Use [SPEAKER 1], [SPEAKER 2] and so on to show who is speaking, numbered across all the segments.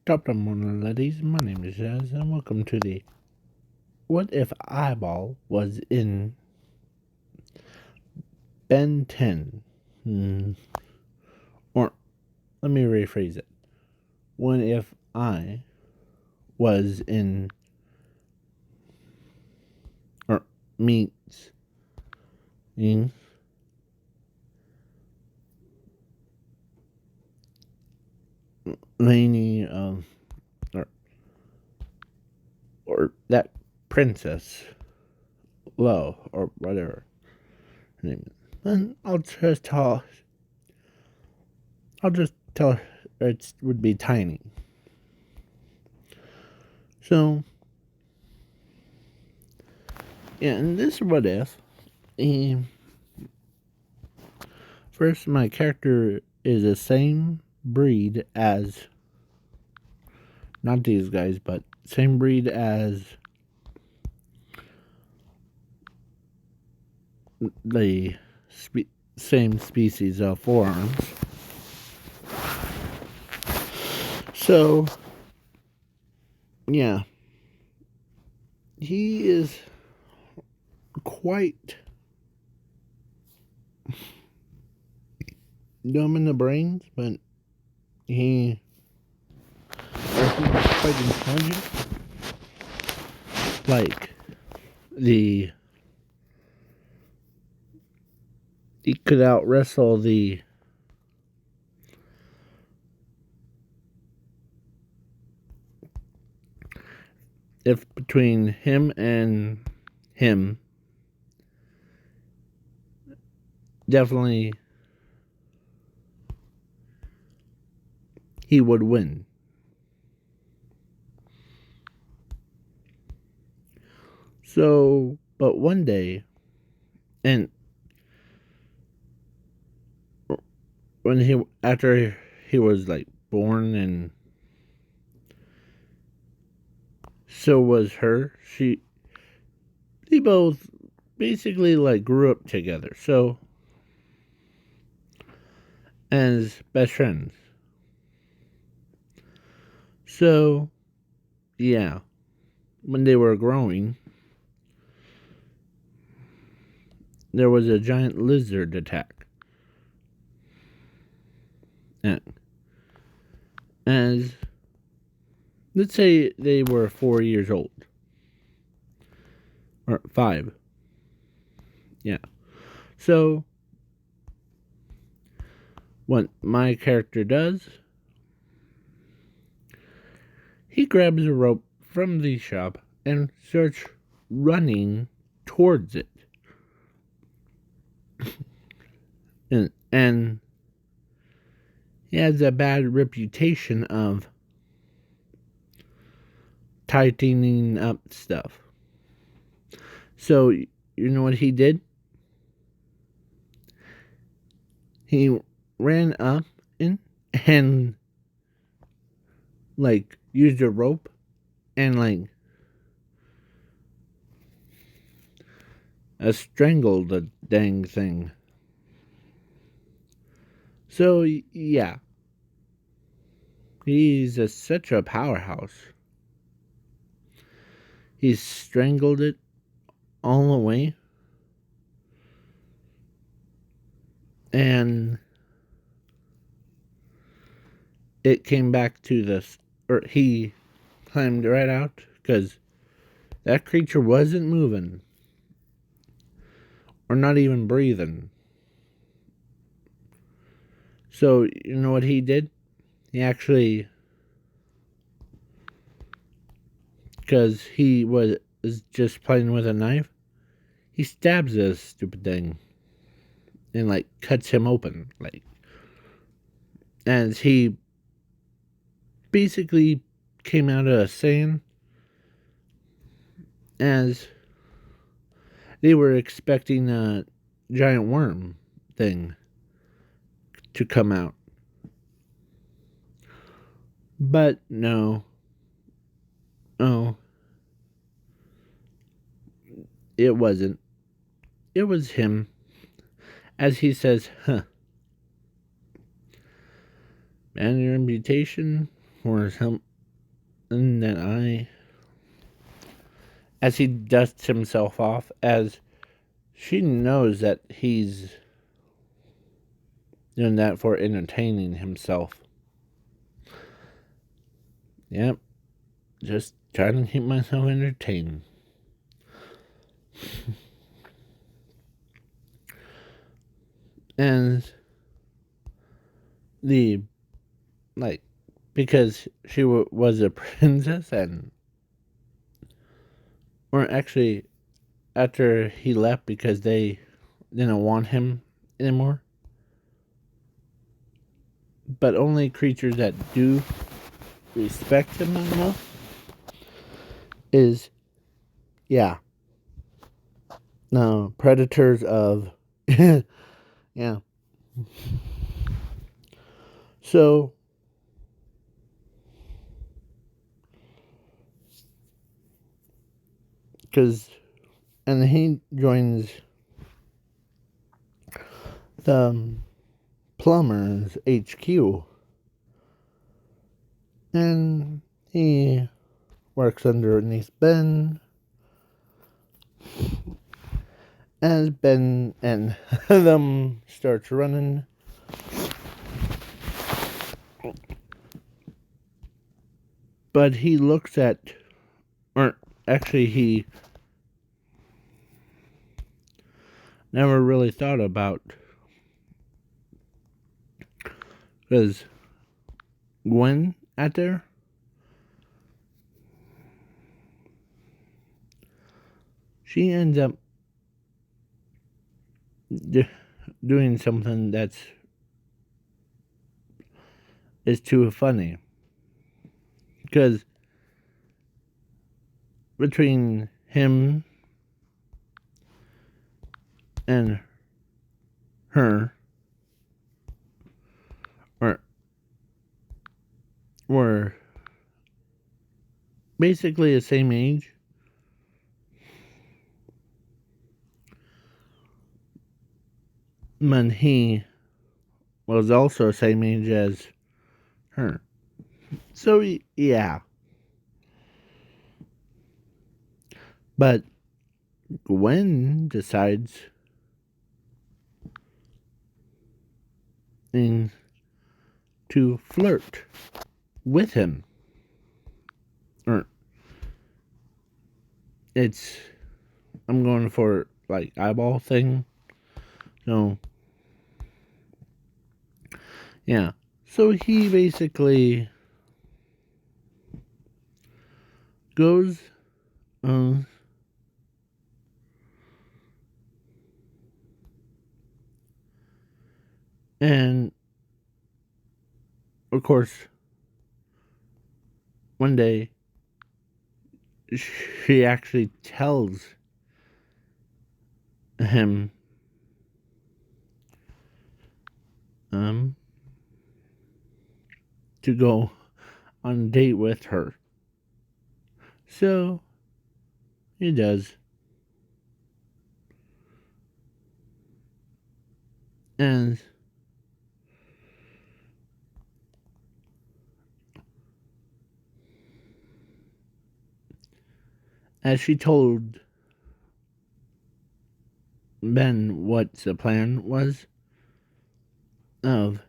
[SPEAKER 1] Top morning, ladies. My name is Jazz, and welcome to the What If Eyeball Was in Ben 10? Or, let me rephrase it. What if I was in, or meets, in, Lainey, or that princess, Lo, or whatever her name is. And I'll just tell her it would be tiny. So, yeah, and this what if, first my character is the same breed as, not these guys, but same breed as the same species of forearms. So, yeah, he is quite dumb in the brains, but he's quite intelligent. Like, he could out wrestle the if between him and him, definitely he would win. So, but one day, and after he was like born, and so was her, they both basically like grew up together. So, as best friends. So, yeah, when they were growing, there was a giant lizard attack. And as, let's say they were 4 years old. Or 5. Yeah. So, what my character does, he grabs a rope from the shop and starts running towards it. And he has a bad reputation of tightening up stuff. So, you know what he did? He ran up and like used a rope and like strangled the dang thing. So, yeah. He's such a powerhouse. He strangled it all the way. And it came back to this, or he climbed right out because that creature wasn't moving or not even breathing. So, you know what he did? He actually, because he was just playing with a knife, he stabs this stupid thing and like cuts him open, like, as he basically came out of sand, as they were expecting a giant worm thing to come out. But no. Oh. It wasn't. It was him. As he says, and your reputation for And then as he dusts himself off, as she knows that he's doing that for entertaining himself. Yep, just trying to keep myself entertained. And because she was a princess, or actually, after he left because they didn't want him anymore. But only creatures that do respect him enough is, yeah, no, predators of, yeah. So, and he joins the Plumbers HQ, and he works underneath Ben, as Ben and them starts running. But he looks at, or actually he never really thought about, because Gwen out there, she ends up doing something is too funny. Because between him and her, were basically the same age. When he was also the same age as her. So, yeah. But Gwen decides to flirt with him. Or I'm going for like eyeball thing. So, yeah. So he basically goes and of course one day she actually tells him to go on a date with her. So he does. And as she told Ben what the plan was of,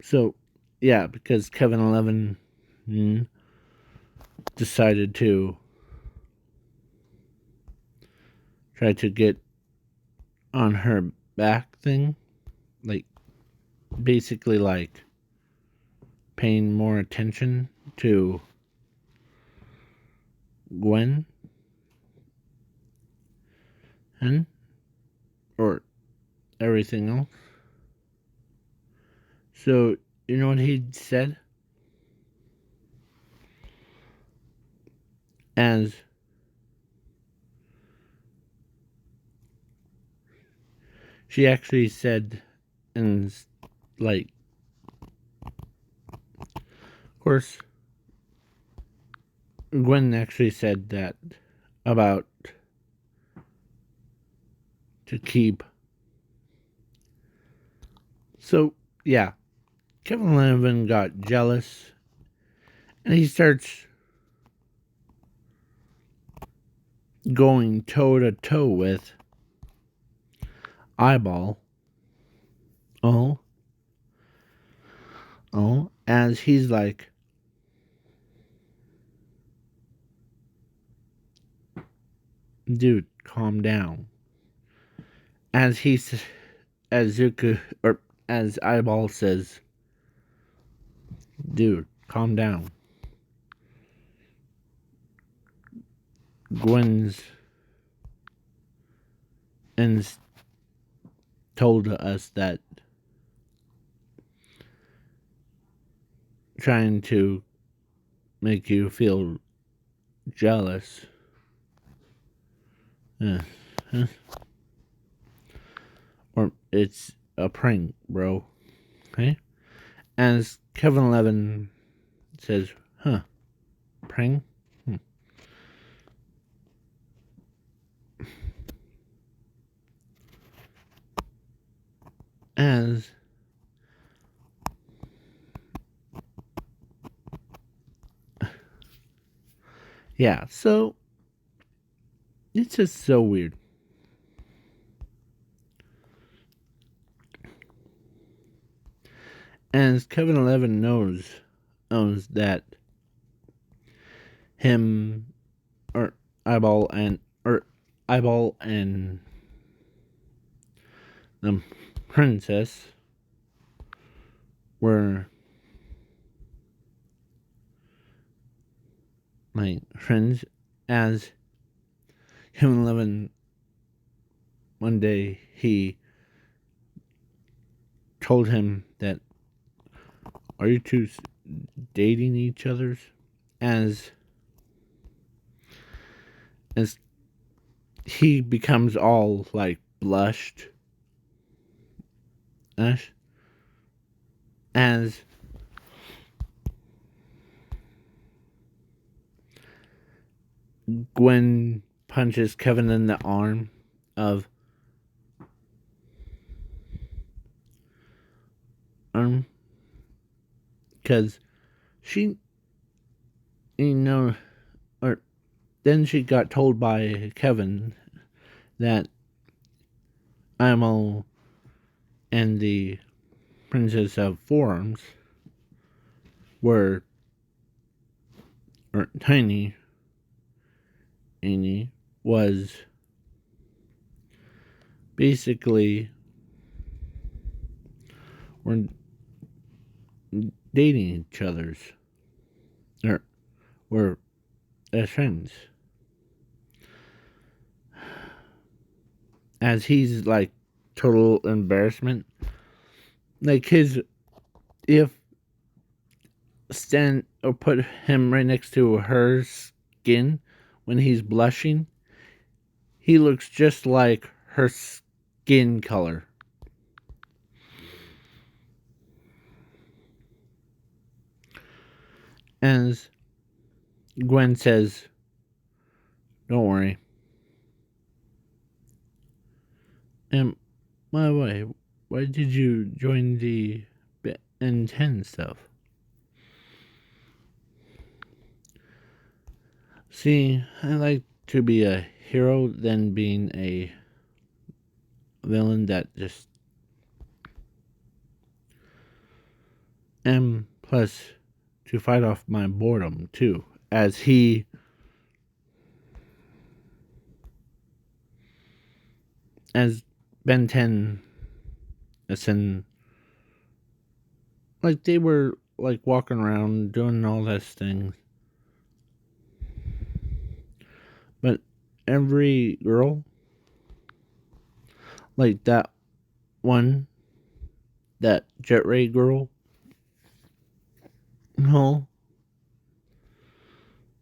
[SPEAKER 1] so yeah, because Kevin 11 decided to try to get on her back thing, like basically like paying more attention to Gwen and or everything else. So you know what he said? As she actually said, and like, of course, Gwen actually said that about to keep So, yeah, Kevin Levin got jealous and he starts going toe to toe with Eyeball. As he's like, dude, calm down. As as Eyeball says, dude, calm down. Gwen's and told us that trying to make you feel jealous. Or it's a prank, bro. Okay? As Kevin Levin says, prank? As yeah, so it's just so weird. As Kevin 11 knows that him or Eyeball and the princess were my friends. As Kevin 11 one day he told him that, are you two dating each other's? As he becomes all like blushed. As Gwen punches Kevin in the arm because she, or then she got told by Kevin that Imo and the Princess of Forearms were, or Tiny Annie was basically were dating each other's, or were as friends. As he's like total embarrassment. Like if stand or put him right next to her skin when he's blushing, he looks just like her skin color. As Gwen says, don't worry. And by the way, why did you join the ben10 stuff? See, I like to be a hero than being a villain that just. And plus, to fight off my boredom too, as ben10 ascend, like they were like walking around doing all those things, but every girl, like that Jet Ray girl, no,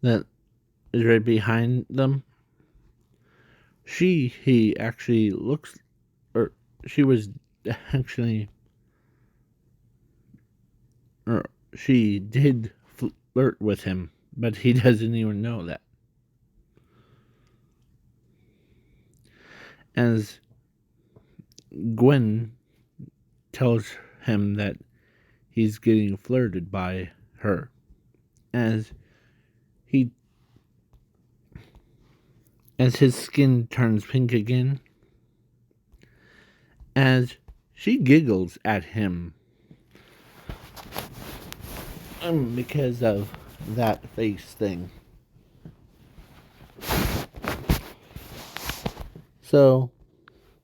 [SPEAKER 1] that is right behind them. He actually looks, or she was actually, or she did flirt with him, but he doesn't even know that. As Gwen tells him that he's getting flirted by her. As he as his skin turns pink again, as she giggles at him because of that face thing. So,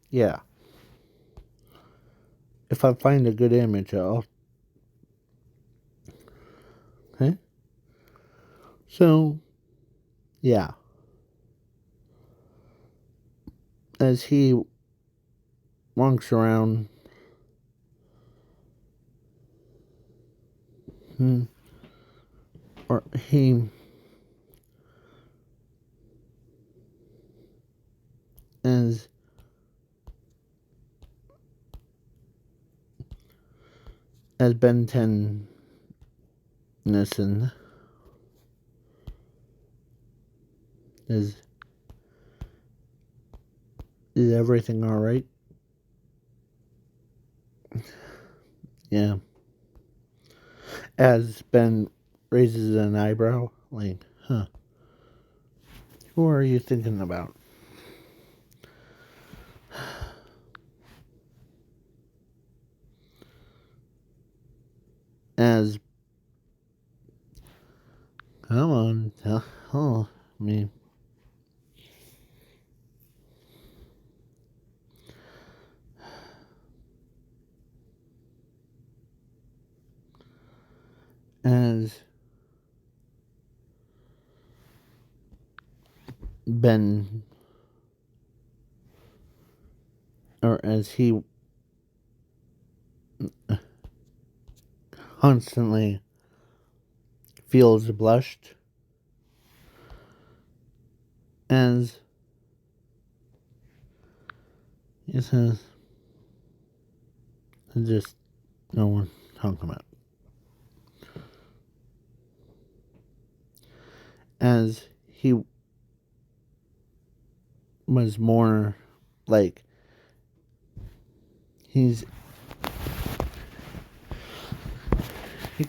[SPEAKER 1] yeah. If I find a good image, I'll. Okay? So, yeah. As he walks around, or he. As ben10 listen, is everything all right? Yeah. As Ben raises an eyebrow, like, huh? Who are you thinking about? As, come on, tell me. As Ben, or as he constantly feels blushed, as he says, just no one talking about. As he was more like, he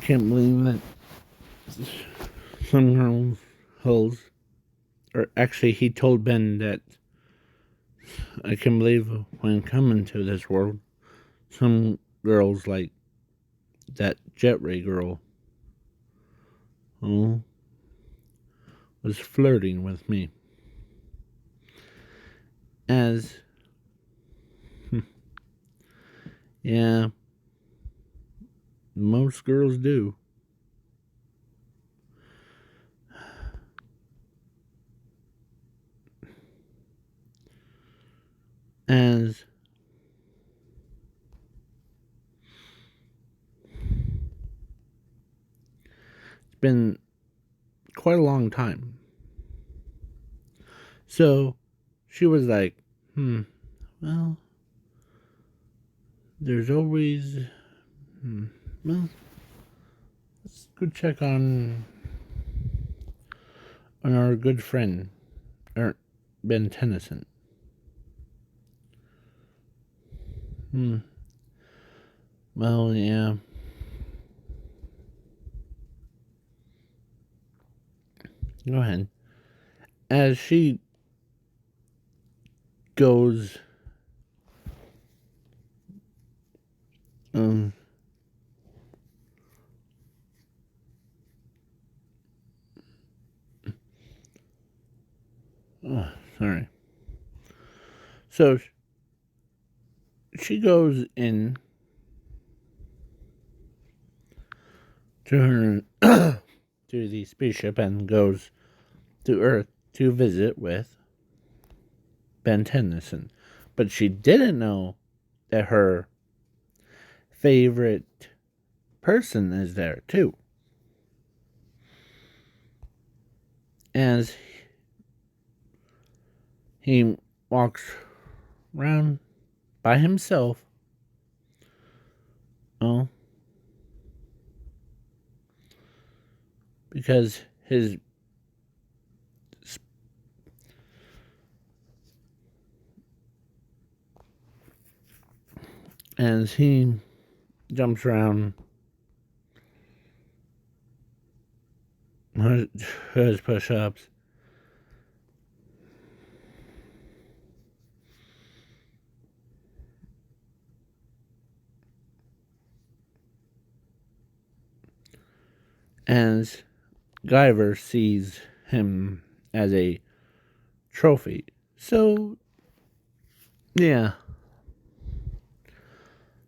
[SPEAKER 1] can't believe that some girls holes, or actually he told Ben that I can believe when coming to this world, some girls like that Jet Ray girl was flirting with me. As, yeah, most girls do. As it's been quite a long time. So she was like, well, there's always, well, let's go check on our good friend, Ben Tennyson. Well, yeah. Go ahead. As she goes, sorry. So she goes in to her to the spaceship and goes to Earth to visit with Ben Tennyson. But she didn't know that her favorite person is there too. As he walks around by himself, because as he jumps around, does push-ups. And Guyver sees him as a trophy. So, yeah.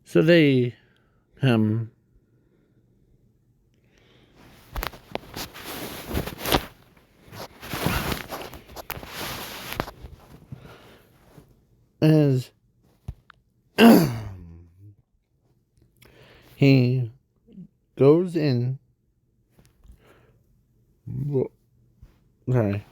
[SPEAKER 1] So they, as he goes in, sorry.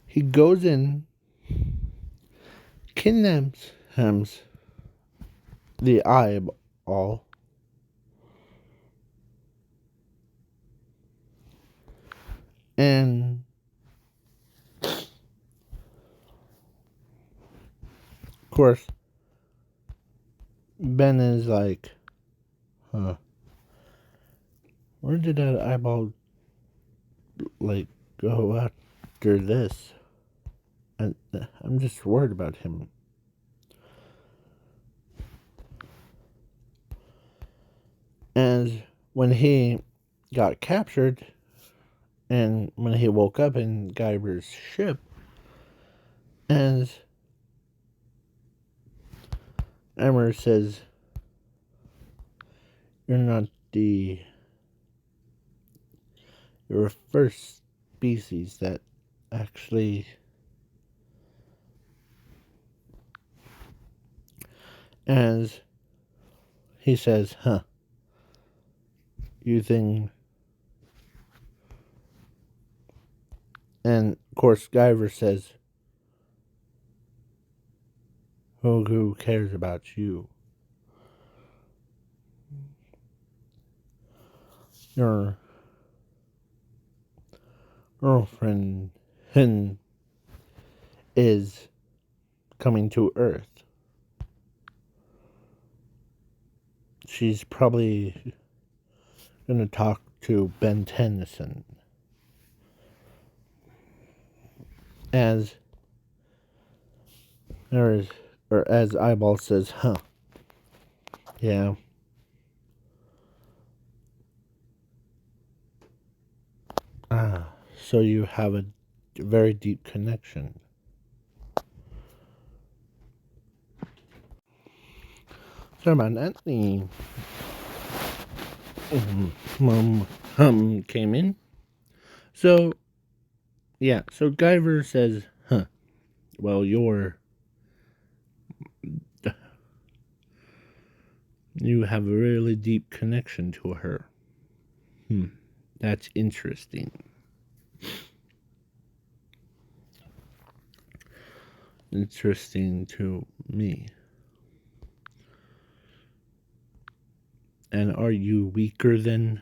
[SPEAKER 1] He goes in, kidnaps him, the eyeball, and of course, Ben is like, huh, where did that eyeball, like, go after this? And I'm just worried about him. And when he got captured, and when he woke up in Guyver's ship, and Emmer says, you're not you're a first species that actually, and he says, huh, you think, and of course Guyver says, who cares about you? Your girlfriend is coming to Earth. She's probably gonna talk to ben10, as as Eyeball says, huh? Yeah. So you have a very deep connection. Sorry about that. The mom came in. So yeah. So Guyver says, huh? Well, you have a really deep connection to her. That's interesting. Interesting to me. And are you weaker than?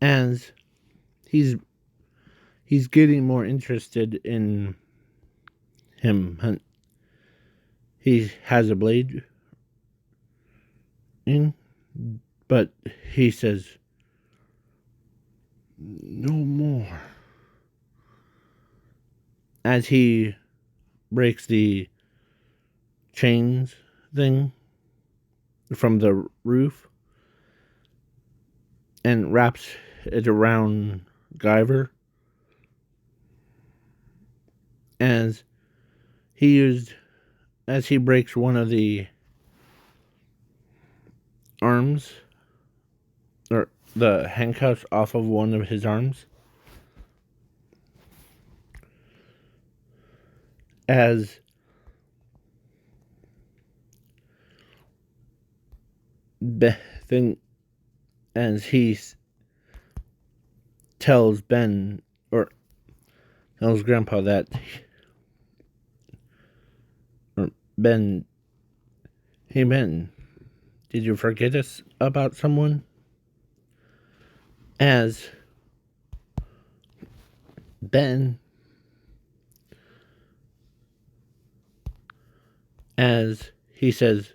[SPEAKER 1] As he's getting more interested in him. He has a blade in, but he says, no more. As he breaks the chains thing from the roof and wraps it around Guyver, as he breaks one of the arms, or the handcuffs off of one of his arms, as as he tells Ben, or tells Grandpa that, or Ben, hey Ben, did you forget us about someone? as Ben, as he says,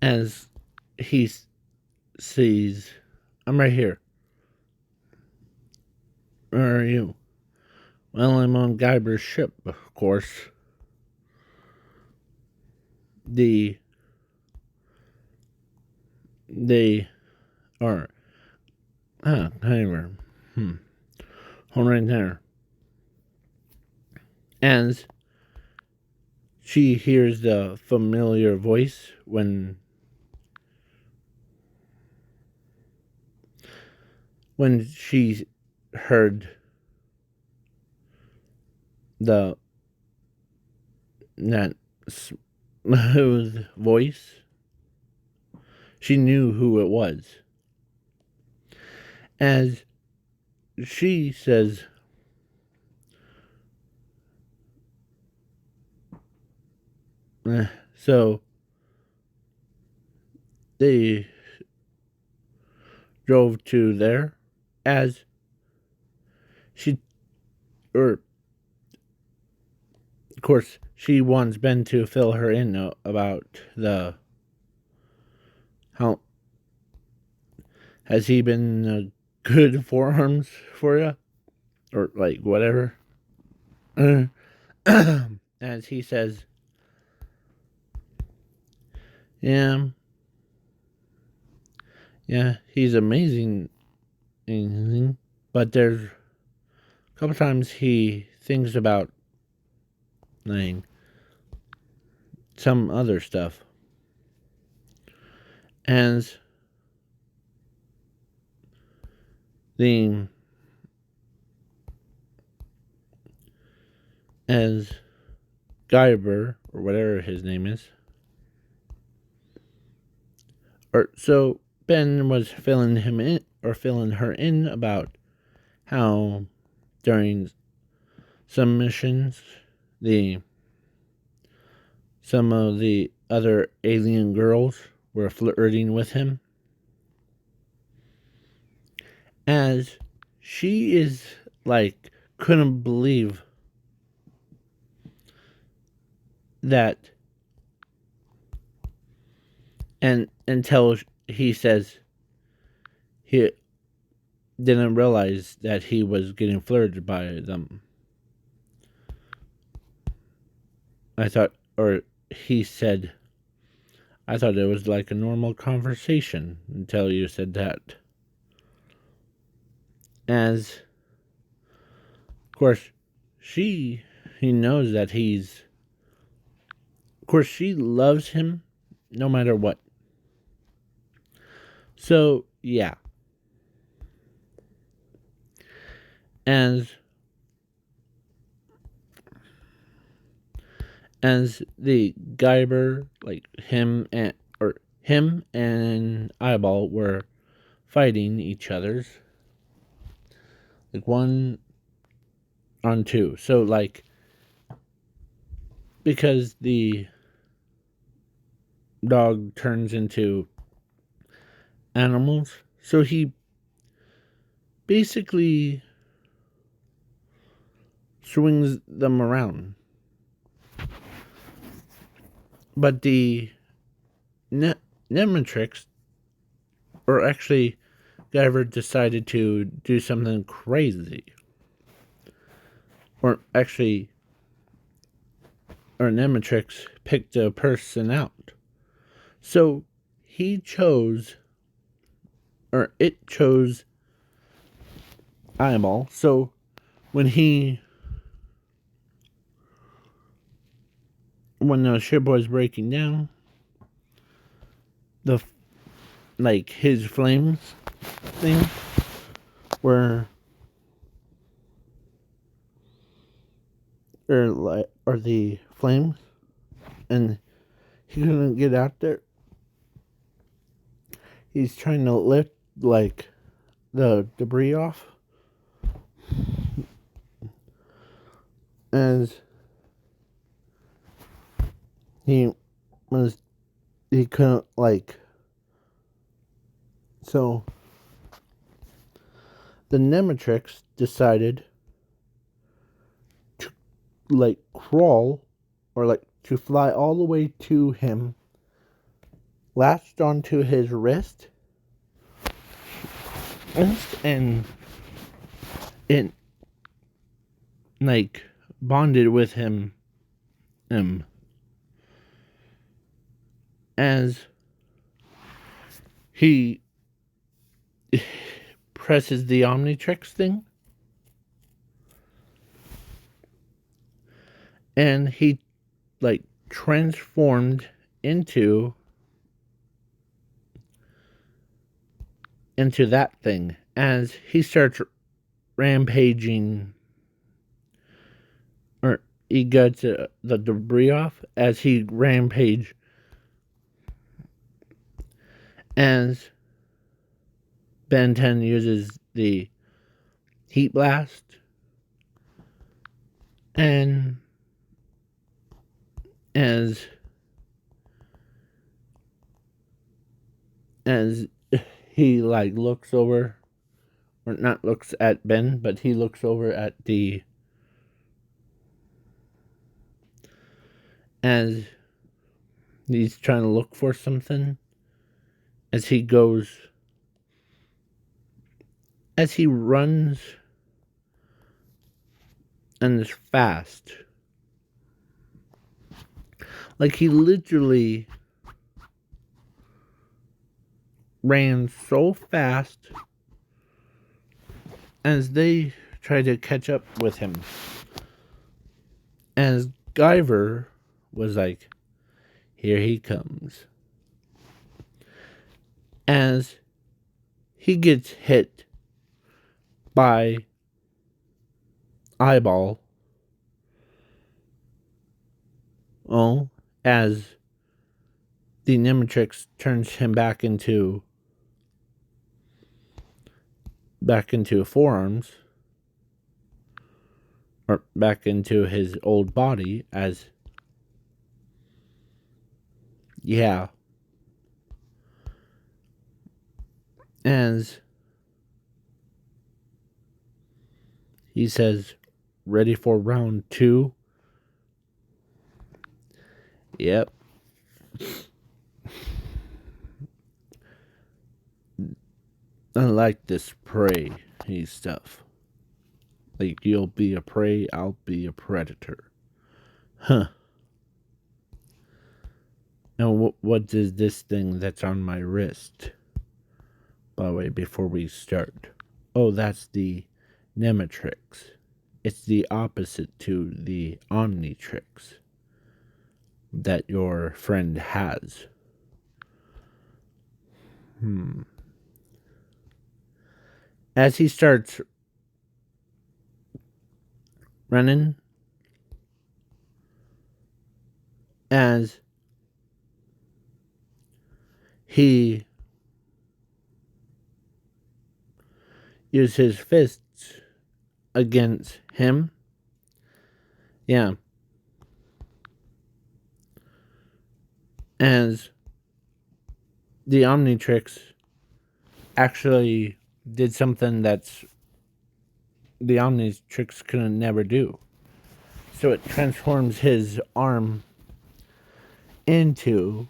[SPEAKER 1] as he sees, I'm right here. Where are you? Well, I'm on Guyber's ship, of course. They are, Guyber. Hold right there. As she hears the familiar voice when she heard that smooth voice, she knew who it was. As she says, so they drove to there. As she, or of course, she wants Ben to fill her in about the how has he been good forearms for you, or like whatever. As he says, yeah, he's amazing, but there's a couple times he thinks about like some other stuff. As the as Guyber, or whatever his name is, or so Ben was filling him in, or filling her in, about how during some missions some of the other alien girls were flirting with him, as she is like couldn't believe that, and until he says he didn't realize that he was getting flirted by them. I thought, or he said, I thought it was like a normal conversation until you said that. As, of course, he knows that of course, she loves him no matter what. So, yeah. As the Guyber, like him and Eyeball were fighting each other's, like 1 on 2. So like, because the dog turns into animals, so he basically swings them around. But the Nemetrix, or actually Guyver, decided to do something crazy. Or actually, or Nemetrix picked a person out. So he chose, or it chose Eyeball. So when the ship was breaking down, the like his flames thing were, or the flames, and he couldn't get out there. He's trying to lift like the debris off, as he couldn't like So the Nematrix decided to crawl or to fly all the way to him, latched onto his wrist, and it bonded with him as he presses the Omnitrix thing, and he transformed into that thing as he starts rampaging, or he gets the debris off as he rampage, as Ben10 uses the heat blast, and as he looks over, or not looks at Ben, but he looks over at as he's trying to look for something, as he runs and is fast. He literally ran so fast as they tried to catch up with him. As Guyver was like, here he comes. As he gets hit by Eyeball. As the Nematrix turns him back into forearms, or back into his old body, as he says, ready for round 2. Yep. I like this prey stuff. You'll be a prey, I'll be a predator. Huh. And what is this thing that's on my wrist? By the way, before we start. Oh, that's the Nematrix. It's the opposite to the Omnitrix that your friend has. As he starts running, as he uses his fists against him. As the Omnitrix actually did something that's the Omnitrix could never do. So it transforms his arm into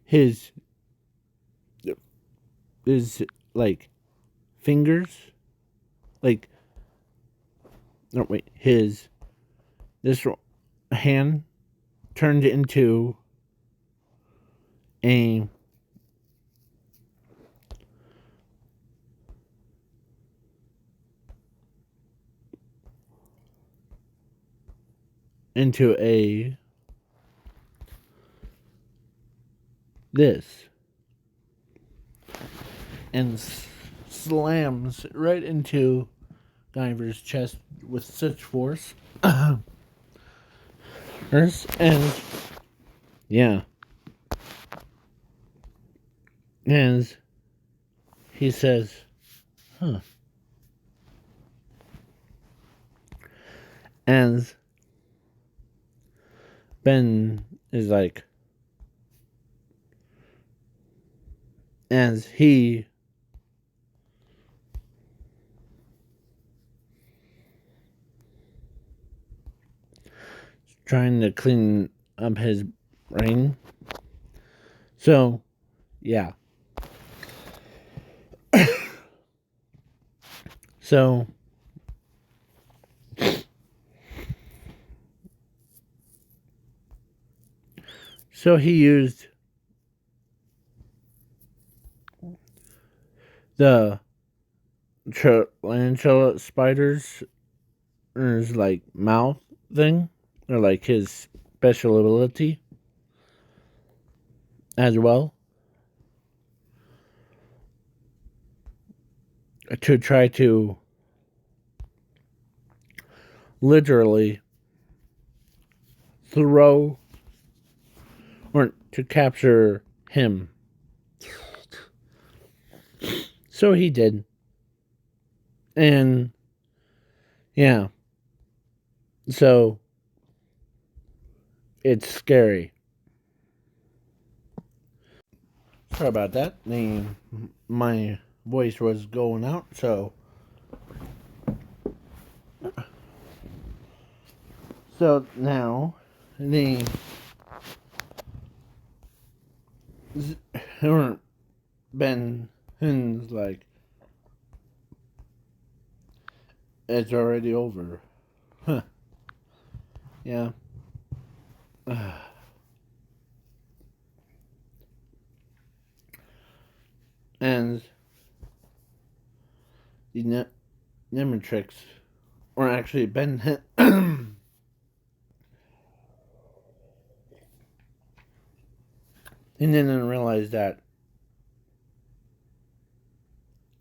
[SPEAKER 1] his fingers, this hand turned into a this, and slams right into Guyver's chest with such force. And as he says, as Ben is like, as he trying to clean up his brain. So, yeah. So, he used the tarantula spider's like mouth thing, or like his special ability as well, to try to literally throw or to capture him. So he did. And yeah. So it's scary. Sorry about that. My voice was going out, so now the Ben10's like, it's already over. Huh. Yeah. And the Nemetrix, or actually Ben, he didn't realize that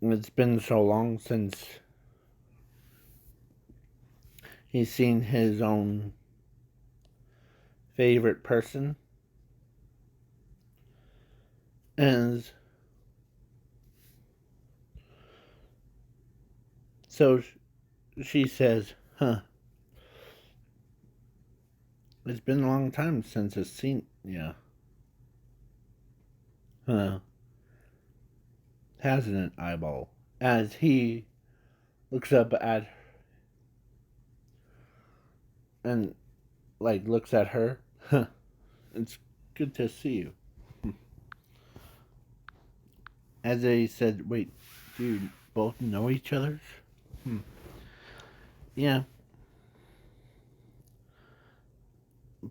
[SPEAKER 1] it's been so long since he's seen his own favorite person. And so she says, huh, it's been a long time since I've seen you. Huh. Hasn't it, eyeball? As he looks up at and like looks at her. Huh. It's good to see you. As they said, wait, do you both know each other? Yeah.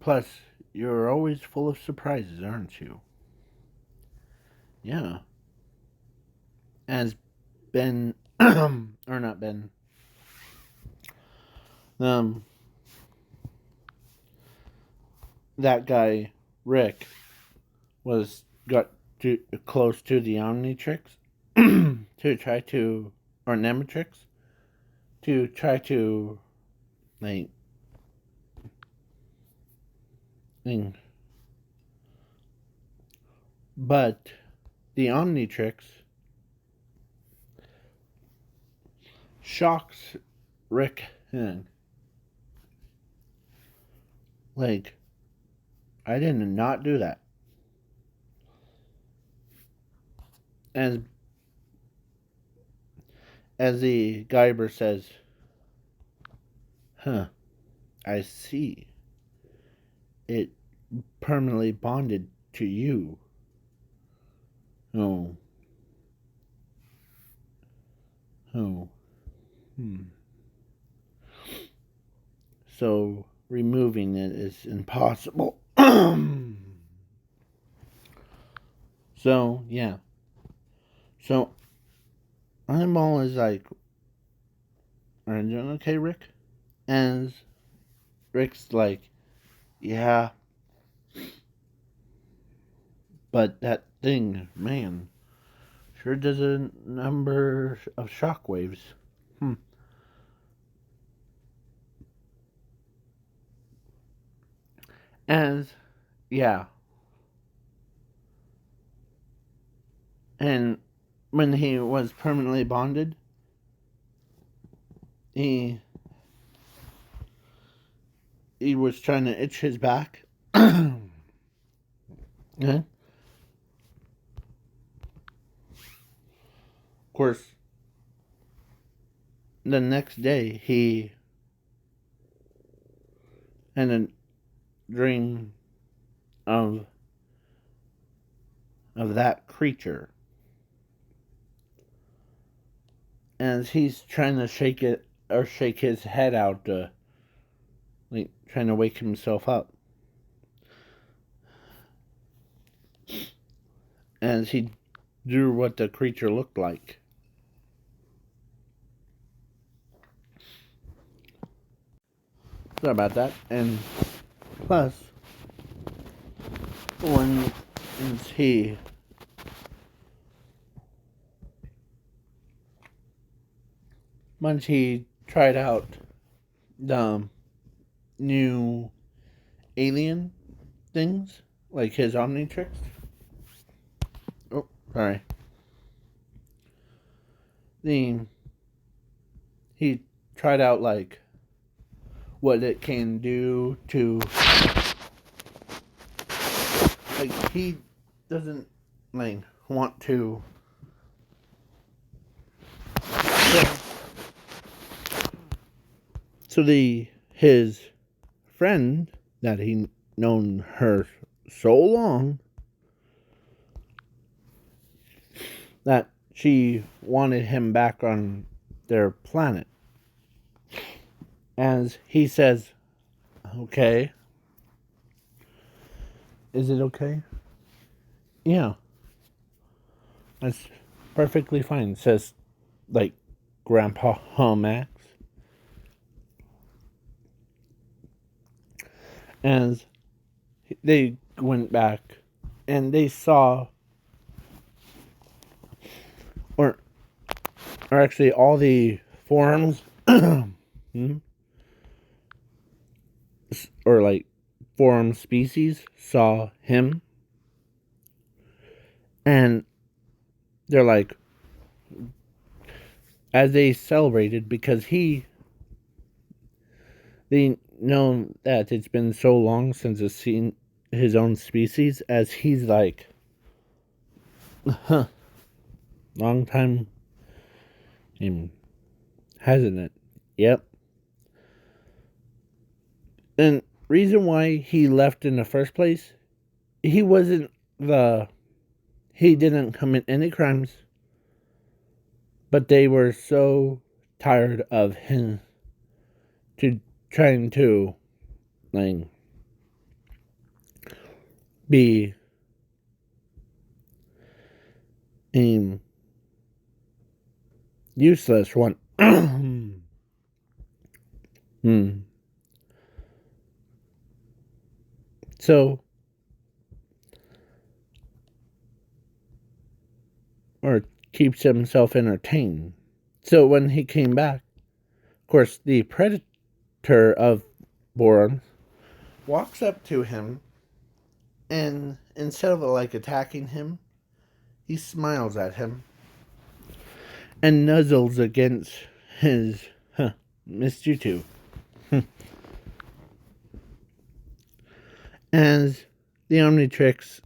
[SPEAKER 1] Plus, you're always full of surprises, aren't you? Yeah. As Ben, or not Ben, um, that guy, Rick, got too close to the Omnitrix to try to, or Nemetrix, to try to, like, but the Omnitrix shocks Rick in. Like, I did not do that. As the Guyber says, huh, I see. It permanently bonded to you. Oh. Oh. So removing it is impossible. So, yeah. So, Eyeball is like, are you doing okay, Rick? And Rick's like, yeah. But that thing, man, sure does a number of shockwaves. And, yeah. And when he was permanently bonded, he was trying to itch his back. Yeah. Of course, the next day he had a dream of that creature, as he's trying to shake it or shake his head out to like trying to wake himself up, as he drew what the creature looked like. Sorry about that. And plus, when he once he tried out the new alien things, like his Omnitrix. Oh, sorry. The he tried out like what it can do to, like, he doesn't like want to. So his friend that he known her so long that she wanted him back on their planet. As he says, okay. Is it okay? Yeah. That's perfectly fine, says, like, Grandpa Max. As they went back and they saw, or actually all the forms, or like forum species saw him, and they're like, as they celebrated, because they know that it's been so long since it's seen his own species, as he's like, long time, hasn't it? Yep. And reason why he left in the first place, he wasn't he didn't commit any crimes, but they were so tired of him to trying to like be useless one. So, or keeps himself entertained. So when he came back, of course, the predator of Boron walks up to him, and instead of like attacking him, he smiles at him and nuzzles against his missed you too. As the Omnitrix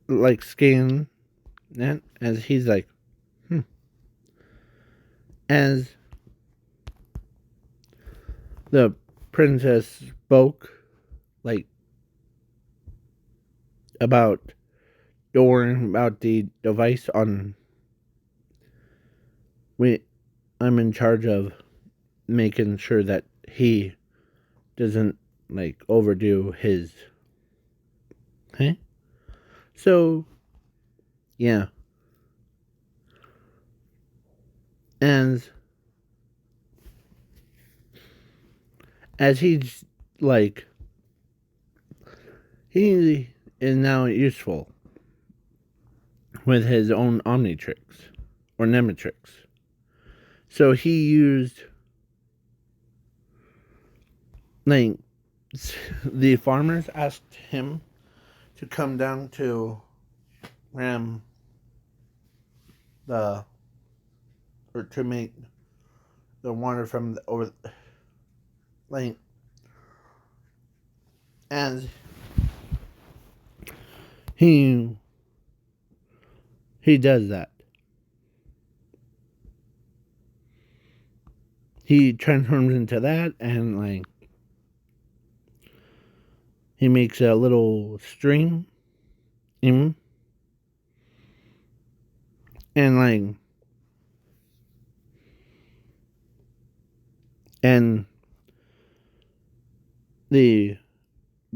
[SPEAKER 1] like scan that, as he's like, as the princess spoke like about the device on, I'm in charge of making sure that he doesn't like overdo his, okay? So yeah. And as he's like, he is now useful with his own Omnitrix or Nematrix. So he used like, the farmers asked him to come down to ram the, or to make the water from the, over, like, And he does that. He transforms into that, and like he makes a little string, and like and the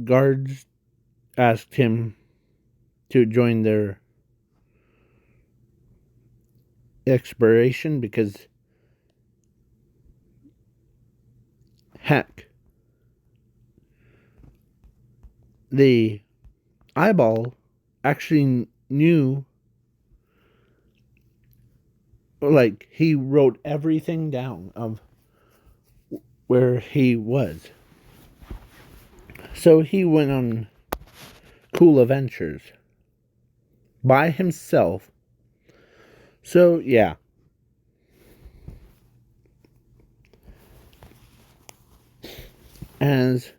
[SPEAKER 1] guards asked him to join their exploration because heck, the eyeball actually knew, like he wrote everything down of where he was. So he went on cool adventures by himself. So yeah. As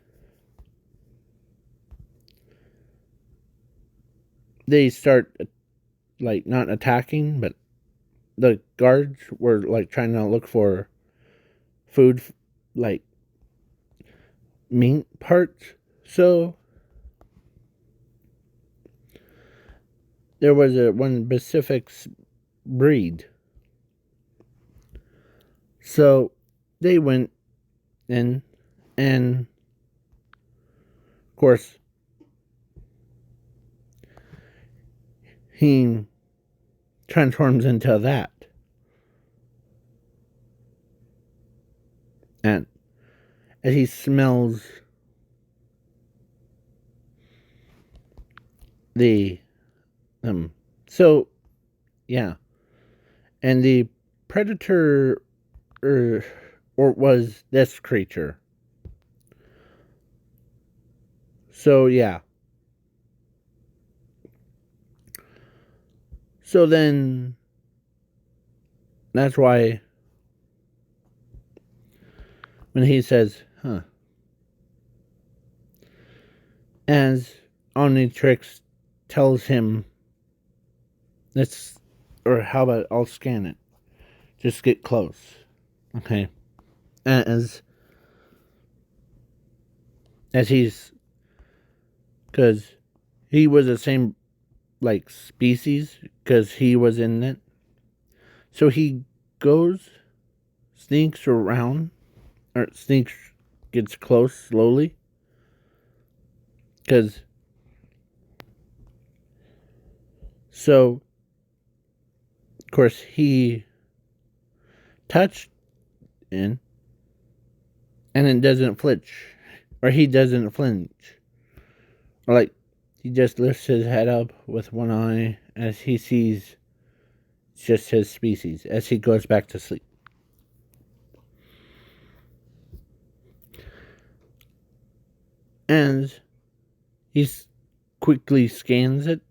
[SPEAKER 1] they start like not attacking, but the guards were like trying to look for food, like meat parts. So there was a one specific breed. So they went in, and of course he transforms into that. And as he smells the so yeah. And the predator or was this creature. So yeah. So then that's why when he says, huh, as Omnitrix tells him, let's, or how about I'll scan it. Just get close. Okay. As he's, because he was the same, like, species, because he was in it. So he goes, sneaks around, or sneaks, gets close slowly. Because, so, of course, he touched in, and it doesn't flinch. Or he doesn't flinch. Or like, he just lifts his head up with one eye as he sees just his species as he goes back to sleep. And he quickly scans it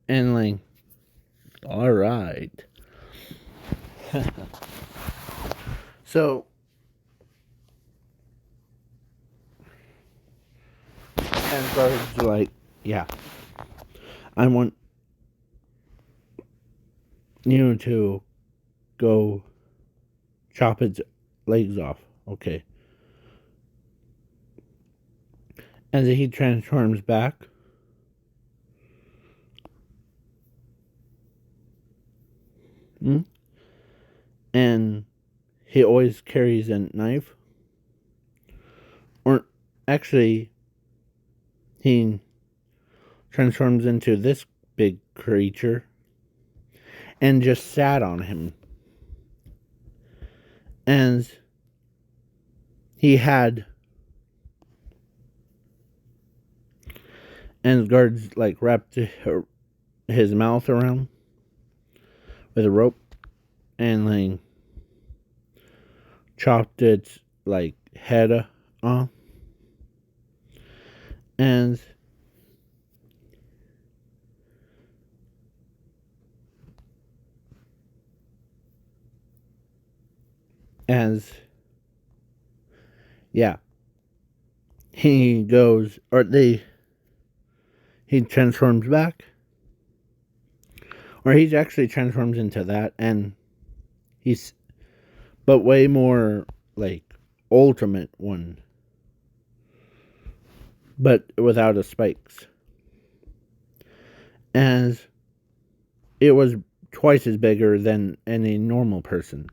[SPEAKER 1] and like, all right. So, and guards like, yeah, I want you to go chop its legs off. Okay. As he transforms back, and he always carries a knife. Or actually, he transforms into this big creature and just sat on him. And he had, and guards like wrapped his mouth around with a rope and like chopped its like head off. And as yeah, he goes, or he transforms back, or he actually transforms into that, and he's, but way more like ultimate one, but without the spikes. As it was twice as bigger than any normal person.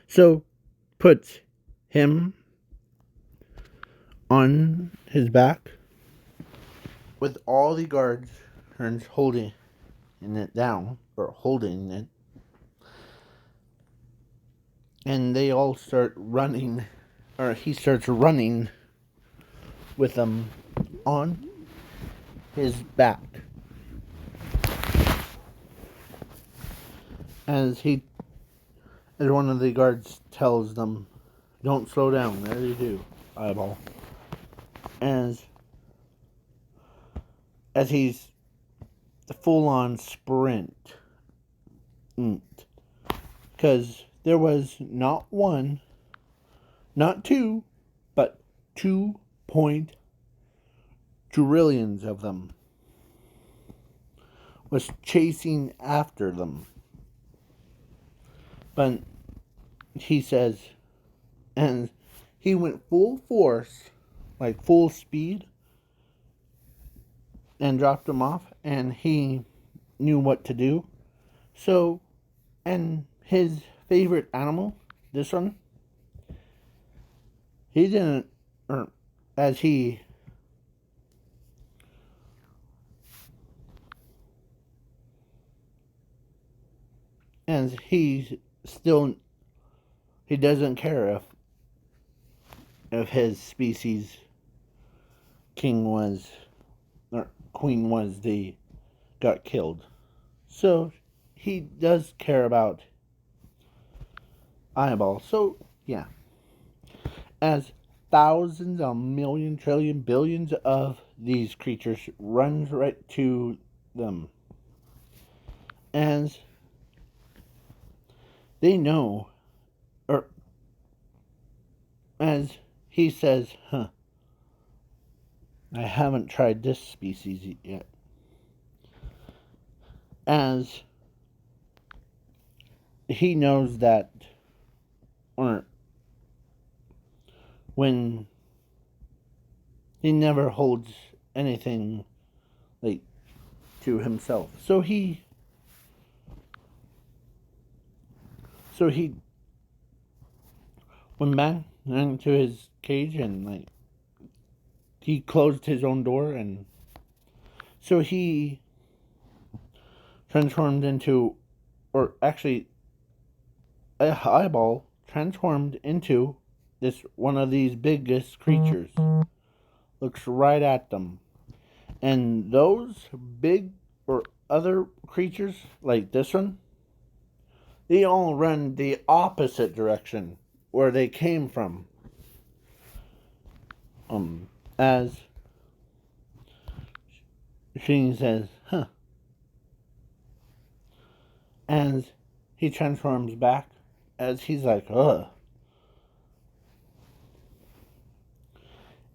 [SPEAKER 1] So puts him on his back with all the guards holding it down, or holding it, and they all start running, or he starts running with them on his back. As one of the guards tells them, "Don't slow down." There you do, eyeball. As he's the full-on sprint, because there was not one, not two, but 2.0 of them was chasing after them. But he says, and he went full force, like full speed, and dropped them off, and he knew what to do. So, and his favorite animal, this one, he didn't, or as he still, he doesn't care if his species king was, or queen was, got killed. So he does care about eyeball. So yeah, as thousands, a million, trillion, billions of these creatures runs right to them, as they know, or as he says, "Huh, I haven't tried this species yet." As he knows that, or when he never holds anything like to himself, so he went back into his cage, and like he closed his own door, and so he transformed into, or actually a eyeball transformed into this one of these biggest creatures. Looks right at them, and those big or other creatures like this one, they all run the opposite direction where they came from. As she says, "Huh," as he transforms back, as he's like, "Ugh,"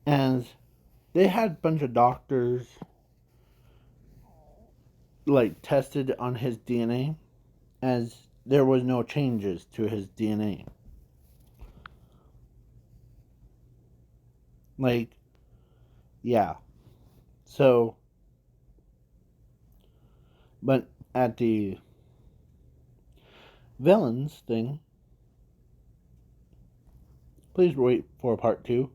[SPEAKER 1] as they had a bunch of doctors like tested on his DNA, as there was no changes to his DNA. Like, yeah. So, but at the villains thing, please wait for part 2.